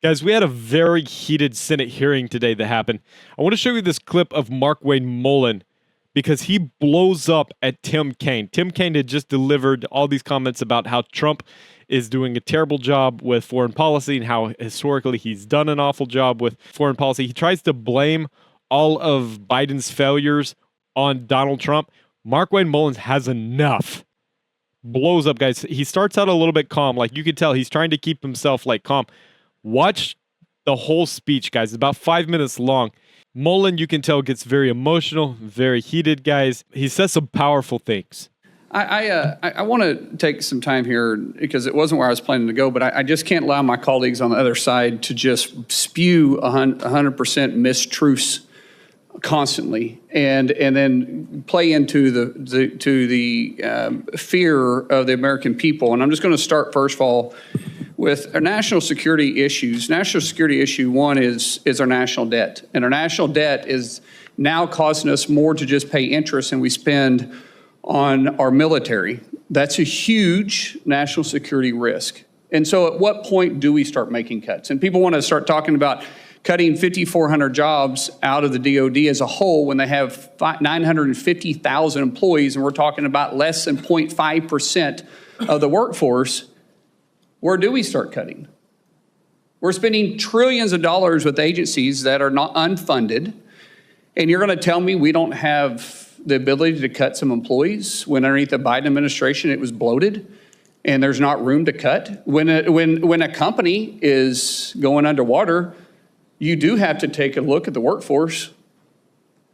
Guys, we had a very heated Senate hearing today that happened. I want to show you this clip of Markwayne Mullin because he blows up at Tim Kaine. Tim Kaine had just delivered all these comments about how Trump is doing a terrible job with foreign policy and how historically he's done an awful job with foreign policy. He tries to blame all of Biden's failures on Donald Trump. Markwayne Mullin has enough. Blows up, guys. He starts out a little bit calm. Like, you could tell he's trying to keep himself like calm. Watch the whole speech, guys. It's about 5 minutes long. Mullin, you can tell, gets very emotional, very heated, guys. He says some powerful things. I want to take some time here because it wasn't where I was planning to go, but I just can't allow my colleagues on the other side to just spew 100% mistruths constantly and then play into the fear of the American people. And I'm just going to start first of all with our national security issues. National security issue one is our national debt. And our national debt is now costing us more to just pay interest than we spend on our military. That's a huge national security risk. And so at what point do we start making cuts? And people want to start talking about cutting 5,400 jobs out of the DOD as a whole when they have 950,000 employees, and we're talking about less than 0.5% of the workforce. Where do we start cutting? We're spending trillions of dollars with agencies that are not unfunded, and you're going to tell me we don't have the ability to cut some employees when underneath the Biden administration it was bloated and there's not room to cut? When a company is going underwater, you do have to take a look at the workforce.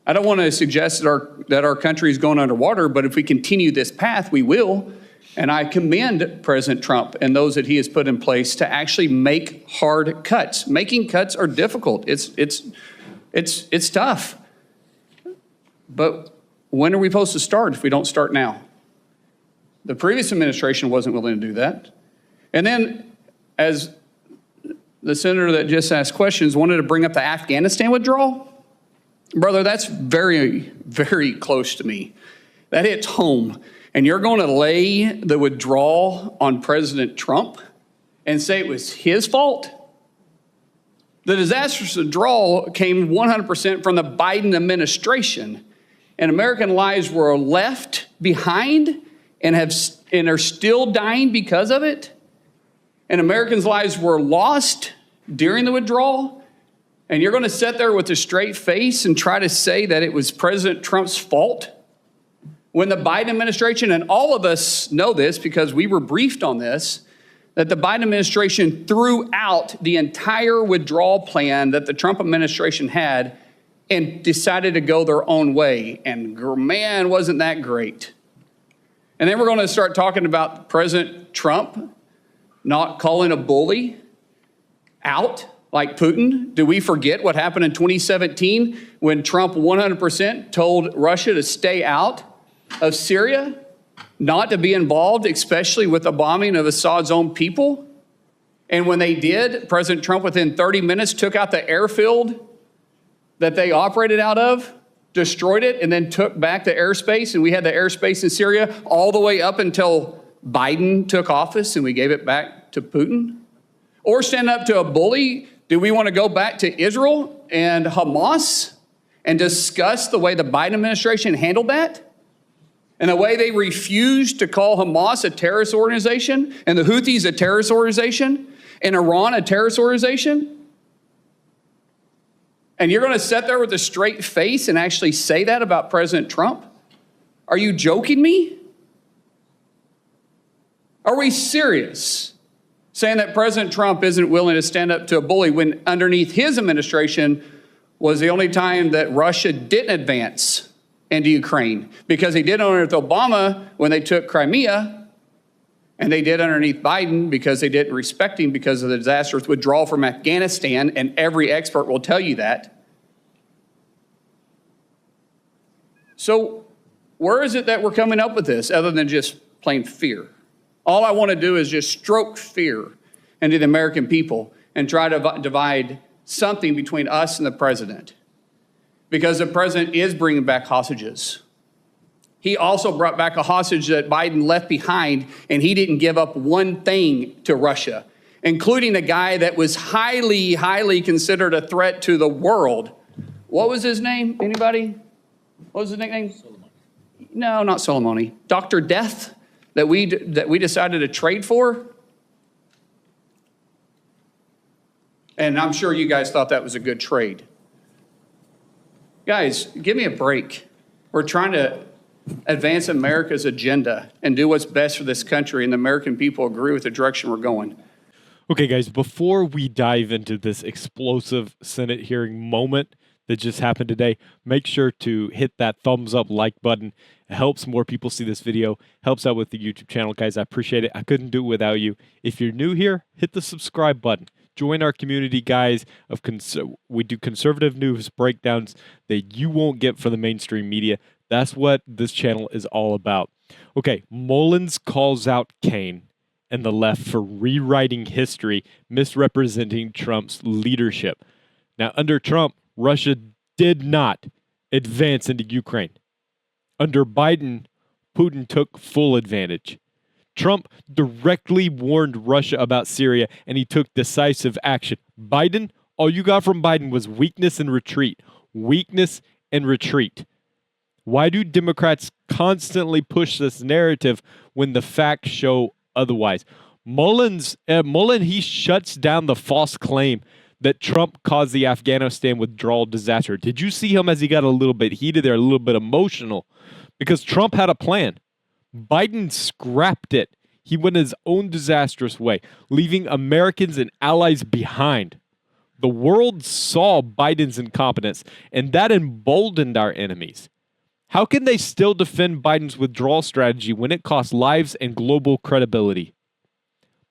I don't want to suggest that our country is going underwater, but if we continue this path, we will. And I commend President Trump and those that he has put in place to actually make hard cuts. Making cuts are difficult. It's tough. But when are we supposed to start if we don't start now? The previous administration wasn't willing to do that. And then, as the senator that just asked questions wanted to bring up the Afghanistan withdrawal, brother, that's very, very close to me. That hits home. And you're going to lay the withdrawal on President Trump and say it was his fault? The disastrous withdrawal came 100% from the Biden administration, and American lives were left behind and are still dying because of it. And Americans' lives were lost during the withdrawal. And you're going to sit there with a straight face and try to say that it was President Trump's fault? When the Biden administration, and all of us know this because we were briefed on this, that the Biden administration threw out the entire withdrawal plan that the Trump administration had and decided to go their own way. And man, wasn't that great. And then we're going to start talking about President Trump not calling a bully out like Putin. Do we forget what happened in 2017 when Trump 100% told Russia to stay out of Syria, not to be involved, especially with the bombing of Assad's own people? And when they did, President Trump within 30 minutes took out the airfield that they operated out of, destroyed it, and then took back the airspace. And we had the airspace in Syria all the way up until Biden took office and we gave it back to Putin. Or stand up to a bully. Do we want to go back to Israel and Hamas and discuss the way the Biden administration handled that? And the way they refused to call Hamas a terrorist organization and the Houthis a terrorist organization and Iran a terrorist organization? And you're going to sit there with a straight face and actually say that about President Trump? Are you joking me? Are we serious saying that President Trump isn't willing to stand up to a bully when underneath his administration was the only time that Russia didn't advance into Ukraine? Because they did underneath Obama when they took Crimea, and they did underneath Biden because they didn't respect him because of the disastrous withdrawal from Afghanistan, and every expert will tell you that. So where is it that we're coming up with this other than just plain fear? All I want to do is just stroke fear into the American people and try to divide something between us and the president. Because the president is bringing back hostages. He also brought back a hostage that Biden left behind, and he didn't give up one thing to Russia. including a guy that was highly, highly considered a threat to the world. What was his name? Anybody? What was his nickname? Soleimani. No, not Soleimani. Dr. Death that we decided to trade for. And I'm sure you guys thought that was a good trade. Guys, give me a break. We're trying to advance America's agenda and do what's best for this country, and the American people agree with the direction we're going. Okay, guys, before we dive into this explosive Senate hearing moment that just happened today, make sure to hit that thumbs up like button. It helps more people see this video, helps out with the YouTube channel. Guys, I appreciate it. I couldn't do it without you. If you're new here, hit the subscribe button. Join our community, guys. We do conservative news breakdowns that you won't get from the mainstream media. That's what this channel is all about. Okay, Mullin calls out Kaine and the left for rewriting history, misrepresenting Trump's leadership. Now, under Trump, Russia did not advance into Ukraine. Under Biden, Putin took full advantage. Trump directly warned Russia about Syria, and he took decisive action. Biden, all you got from Biden was weakness and retreat. Weakness and retreat. Why do Democrats constantly push this narrative when the facts show otherwise? Mullin, he shuts down the false claim that Trump caused the Afghanistan withdrawal disaster. Did you see him as he got a little bit heated there, a little bit emotional? Because Trump had a plan. Biden scrapped it. He went his own disastrous way, leaving Americans and allies behind. The world saw Biden's incompetence, and that emboldened our enemies. How can they still defend Biden's withdrawal strategy when it costs lives and global credibility?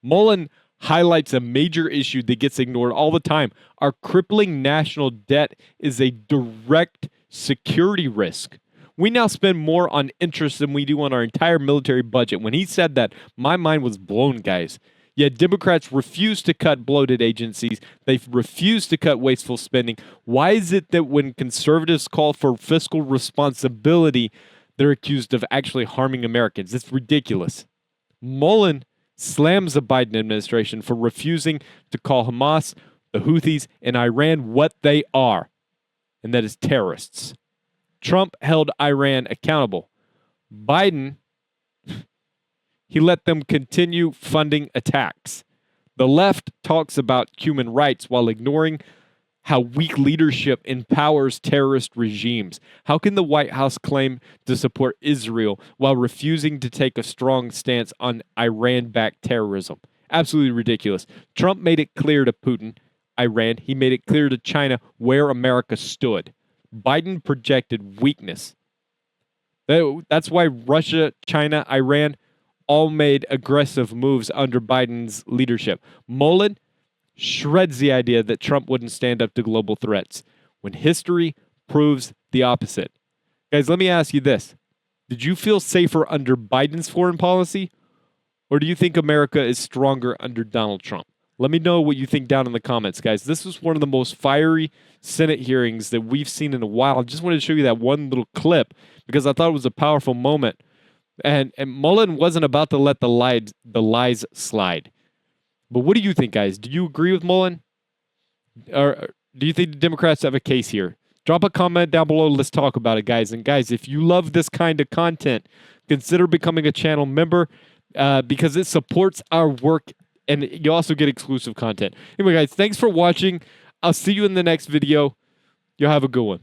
Mullin highlights a major issue that gets ignored all the time. Our crippling national debt is a direct security risk. We now spend more on interest than we do on our entire military budget. When he said that, my mind was blown, guys. Yet Democrats refuse to cut bloated agencies. They refuse to cut wasteful spending. Why is it that when conservatives call for fiscal responsibility, they're accused of actually harming Americans? It's ridiculous. Mullin slams the Biden administration for refusing to call Hamas, the Houthis, and Iran what they are, and that is terrorists. Trump held Iran accountable. Biden, he let them continue funding attacks. The left talks about human rights while ignoring how weak leadership empowers terrorist regimes. How can the White House claim to support Israel while refusing to take a strong stance on Iran-backed terrorism? Absolutely ridiculous. Trump made it clear to Putin, Iran. He made it clear to China where America stood. Biden projected weakness. That's why Russia, China, Iran all made aggressive moves under Biden's leadership. Mullin shreds the idea that Trump wouldn't stand up to global threats when history proves the opposite. Guys, let me ask you this. Did you feel safer under Biden's foreign policy, or do you think America is stronger under Donald Trump? Let me know what you think down in the comments, guys. This was one of the most fiery Senate hearings that we've seen in a while. I just wanted to show you that one little clip because I thought it was a powerful moment. And Mullin wasn't about to let the lies slide. But what do you think, guys? Do you agree with Mullin? Or do you think the Democrats have a case here? Drop a comment down below. Let's talk about it, guys. And guys, if you love this kind of content, consider becoming a channel member because it supports our work and you also get exclusive content. Anyway, guys, thanks for watching. I'll see you in the next video. You'll have a good one.